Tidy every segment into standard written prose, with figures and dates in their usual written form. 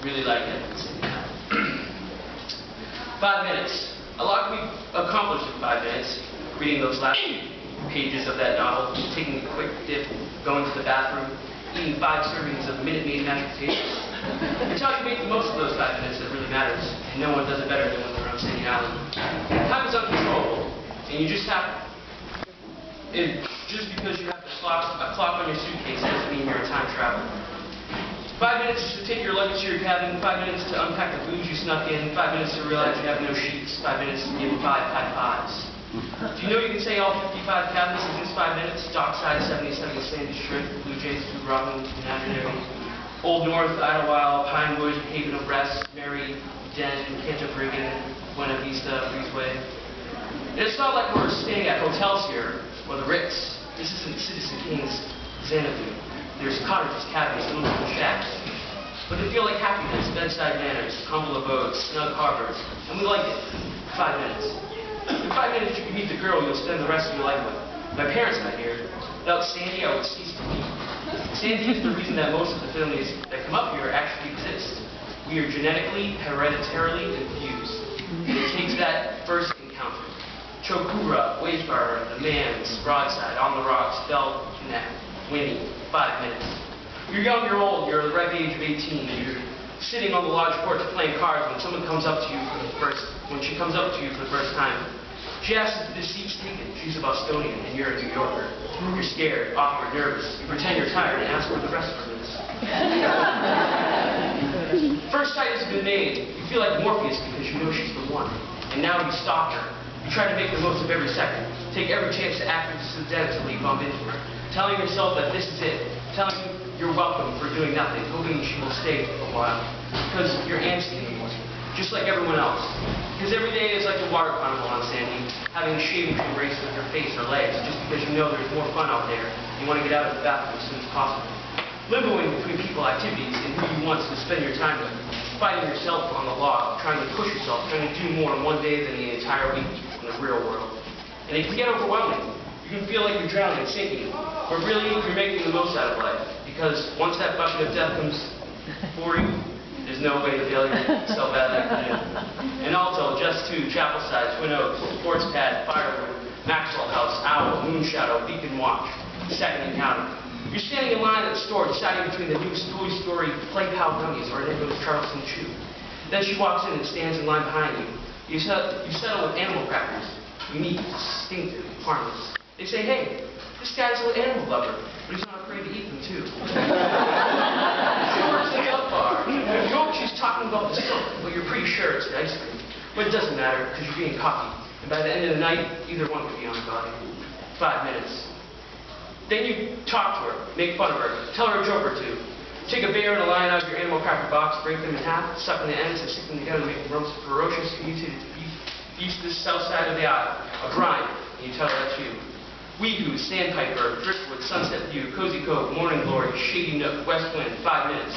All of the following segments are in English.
Really like it. 5 minutes. A lot can be accomplished in 5 minutes. Reading those last pages of that novel, taking a quick dip, going to the bathroom, eating 5 servings of Minute Maid mashed potatoes. It's how you make the most of those 5 minutes that really matters, and no one does it better than when they're on Sandy Island. Time is uncontrollable, and you just have. Just because you have a clock on your suitcase doesn't mean you're in time travel. 5 minutes to take your luggage to your cabin, 5 minutes to unpack the booze you snuck in, 5 minutes to realize you have no sheets, 5 minutes to give 5 high fives. Do you know you can say all 55 cabinets in just 5 minutes? Dockside, 77 Sandy Shrimp, Blue Jays, Blue Robin, Imaginary, Old North, Idlewild, Pinewood, Haven of Rest, Mary, Den, Cantabrigan, Buena Vista, Breezeway. And it's not like we're staying at hotels here, or the Ritz. This isn't Citizen Kane's Xanadu. There's cottages, cabins, little shacks. But they feel like happiness, bedside manners, humble abodes, snug harbors. And we like it. 5 minutes. In 5 minutes you can meet the girl you'll spend the rest of your life with. My parents not here. Without Sandy, I would cease to be. Sandy is the reason that most of the families that come up here actually exist. We are genetically, hereditarily infused. It takes that first encounter. Chokura, Wayfarer, The Man's, Broadside, On the Rocks, Bell, Connect, Winnie, 5 minutes. You're young, you're old, you're the ripe age of 18, you're sitting on the lodge porch playing cards when someone comes up to you for the first time. She asks if the seat's taken. She's a Bostonian and you're a New Yorker. You're scared, awkward, nervous. You pretend you're tired and ask where the rest of it is. First sight has been made. You feel like Morpheus because you know she's the one. And now you stalk her. You try to make the most of every second. Take every chance to act accidentally bump into her. Telling yourself that this is it. Telling you you're welcome for doing nothing. Hoping she will stay for a while. Because you're antsy anymore. Just like everyone else. Because every day is like a water carnival on Sandy. Having a shaving cream race with your face or legs. Just because you know there's more fun out there. You want to get out of the bathroom as soon as possible. Limboing between people, activities, and who you want to spend your time with. Fighting yourself on the log. Trying to push yourself. Trying to do more in one day than the entire week in the real world. And it can get overwhelming. You can feel like you're drowning, sinking. But really, you're making the most out of life. Because once that bucket of death comes for you, there's no way the failure is so bad that could end. And also, Just 2, Chapel Side, Twin Oaks, Sports Pad, Firewood, Maxwell House, Owl, Moonshadow, Beacon Watch, Second Encounter. You're standing in line at the store deciding between the new Toy Story Play Pal gummies or Nicholas Charleston Chew. Then she walks in and stands in line behind you. You settle with animal crackers. Unique, distinctive, harmless. They say, hey, this guy's an animal lover, but he's not afraid to eat them too. She works in the milk bar. You hope she's talking about the silk, but you're pretty sure it's the ice cream. But it doesn't matter, because you're being cocky. And by the end of the night, either one could be on her body. 5 minutes. Then you talk to her, make fun of her, tell her a joke or two. Take a bear and a lion out of your animal cracker box, break them in half, suck in the ends, and stick them together to make a ferocious, mutated feast this south side of the aisle. A grind, and you tell her that's you. Weehoo, Sandpiper, Driftwood, Sunset View, Cozy Cove, Morning Glory, Shady Nook, West Wind, 5 minutes.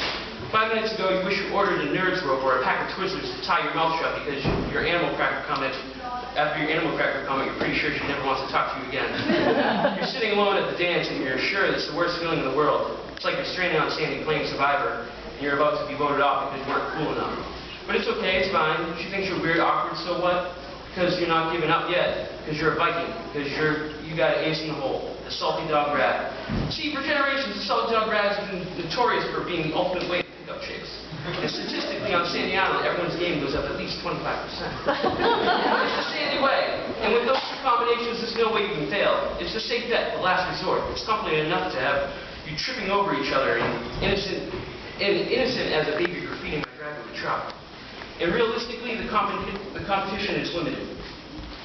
5 minutes ago, you wish you ordered a Nerds rope or a pack of Twizzlers to tie your mouth shut because your animal cracker comment, after your animal cracker comment, you're pretty sure she never wants to talk to you again. You're sitting alone at the dance and you're sure that it's the worst feeling in the world. It's like you're stranded on Sandy playing Survivor and you're about to be voted off because you weren't cool enough. But it's okay, it's fine. She thinks you're weird, awkward, so what? Because you're not giving up yet. Because you're a Viking. Because you got an ace in the hole. The salty dog rat. See, for generations, the salty dog rat has been notorious for being the ultimate way to pick up chicks. And statistically, on Sandy Island, everyone's game goes up at least 25%. It's the Sandy way. And with those two combinations, there's no way you can fail. It's the safe bet, the last resort. It's complicated enough to have you tripping over each other and innocent as a baby graffitiing my driveway with a truck. And realistically, the competition is limited.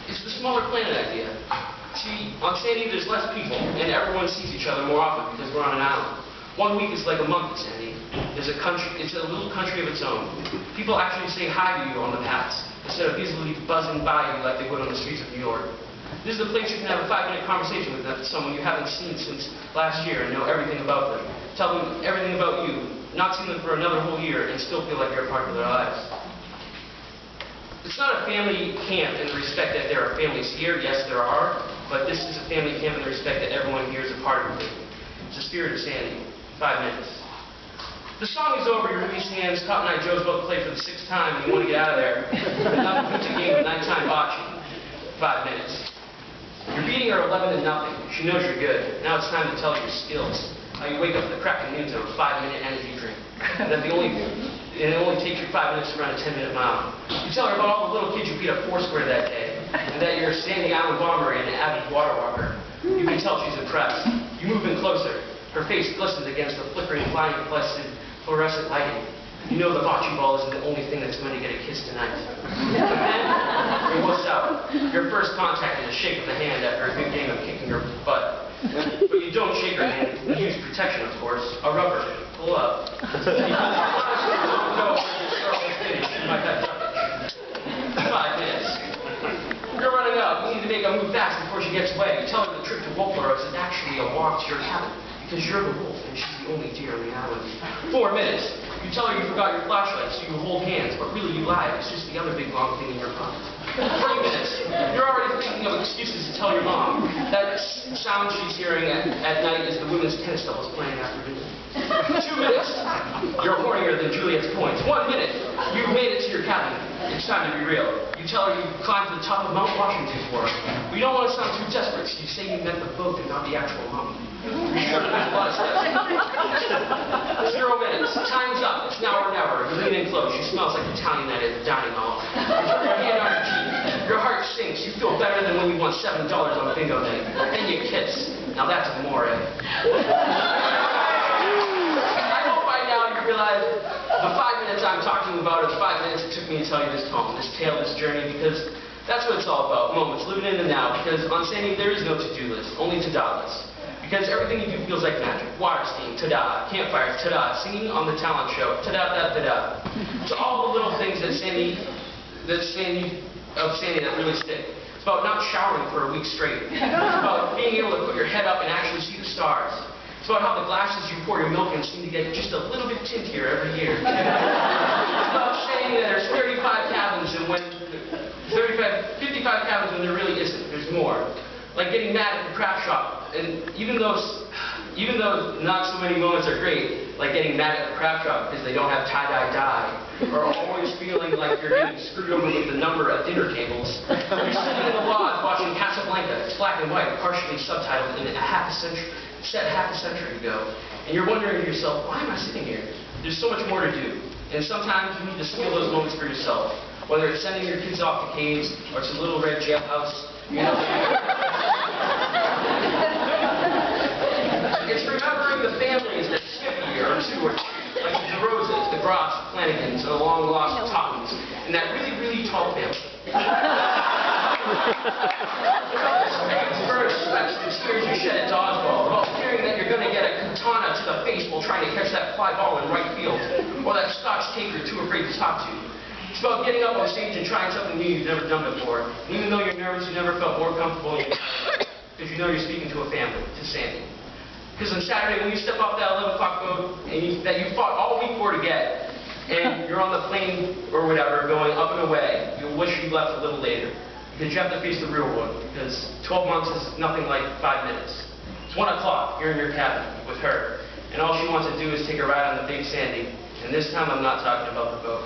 It's the smaller planet idea. See, on Sandy there's less people, and everyone sees each other more often because we're on an island. 1 week is like a month at Sandy. It's a little country of its own. People actually say hi to you on the paths, instead of easily buzzing by you like they would on the streets of New York. This is the place you can have a 5-minute conversation with someone you haven't seen since last year and know everything about them. Tell them everything about you, not see them for another whole year, and still feel like you're a part of their lives. It's not a family camp in the respect that there are families here. Yes, there are. But this is a family camp in the respect that everyone here is a part of it. It's the spirit of Sandy. 5 minutes. The song is over, you're releasing hands, Cotton Eye Joe's about to play for the 6th time, and you want to get out of there. Another puts a game of nighttime bocce. 5 minutes. You're beating her 11-0. She knows you're good. Now it's time to tell her your skills. How you wake up at the crack of noon to a 5-minute energy drink. And that it only takes you 5 minutes to run a 10-minute mile. You tell her about all the little kids you beat up Foursquare that day. And that you're a Sandy Island bomber and an avid water walker. You can tell she's impressed. You move in closer. Her face glistens against the flickering, fluorescent lighting. You know the bocce ball isn't the only thing that's going to get a kiss tonight. But then, you wuss out. Your first contact is a shake of the hand after a good game of kicking her butt. But you don't shake her hand. You use protection, of course. A rubber. Pull up. You don't know when you start to finish. You might have touch. 5 minutes. You're running up. You need to make a move fast before she gets away. You tell her the trip to Wolflorus is actually a walk to your cabin. Because you're the wolf and she's the only deer on the island. 4 minutes. You tell her you forgot your flashlight, so you hold hands, but really you lied. It's just the other big long thing in your pocket. 3 minutes. You're already thinking of excuses to tell your mom. That sound she's hearing at night is the women's tennis doubles playing after dinner. 2 minutes. You're hornier than Juliet's points. 1 minute. You've made it to your cabin. It's time to be real. You tell her you climbed to the top of Mount Washington for her. But you don't want to sound too desperate, so you say you meant the boat and not the actual mountain. You're sure there's a lot of steps. 0 minutes. Time's up. It's now or never. You lean in close. She smells like Italian night at the dining hall. You put your hand on her cheek. Your heart sinks. You feel better than when you won $7 on bingo night. Then you kiss. Now that's amore. I hope by now you realize the 5 minutes I'm talking about are the 5 minutes it took me to tell you this poem, this tale, this journey, because that's what it's all about. Moments, living in the now. Because on Sandy, there is no to-do list, only to-do lists. Because everything you do feels like magic. Water skiing, ta-da. Campfires, ta-da. Singing on the talent show, ta-da-da-da-da. So all the little things that Sandy that really stick. It's about not showering for a week straight. It's about being able to put your head up and actually see the stars. It's about how the glasses you pour your milk in seem to get just a little bit tintier every year. It's about saying that there's 55 cabins and 55 cabins when there really isn't. There's more. Like getting mad at the craft shop, and even though not so many moments are great, like getting mad at the craft shop because they don't have tie-dye dye, or always feeling like you're getting screwed over with the number at dinner tables. You're sitting in the lodge watching Casablanca. It's black and white, partially subtitled in set half a century ago, and you're wondering to yourself, why am I sitting here? There's so much more to do, and sometimes you need to steal those moments for yourself, whether it's sending your kids off to caves or to Little Red Jailhouse. You know, it's remembering the families that skip a year or two, like the Roses, the Groffs, the Flanagans, or the long-lost Toppins, and that really, really tall family. First, that's the tears you shed at dodgeball, about fearing that you're going to get a katana to the face while trying to catch that fly ball in right field, or that Scotch tape you're too afraid to talk to. It's about getting up on stage and trying something new you've never done before. And even though you're nervous, you never felt more comfortable in your life, because you know you're speaking to a family, to Sandy. Because on Saturday, when you step off that 11 o'clock boat that you fought all week for to get, and you're on the plane or whatever, going up and away, you'll wish you left a little later. Because you have to face the real world. Because 12 months is nothing like 5 minutes. It's 1 o'clock, you're in your cabin with her, and all she wants to do is take a ride on the big Sandy. And this time I'm not talking about the boat.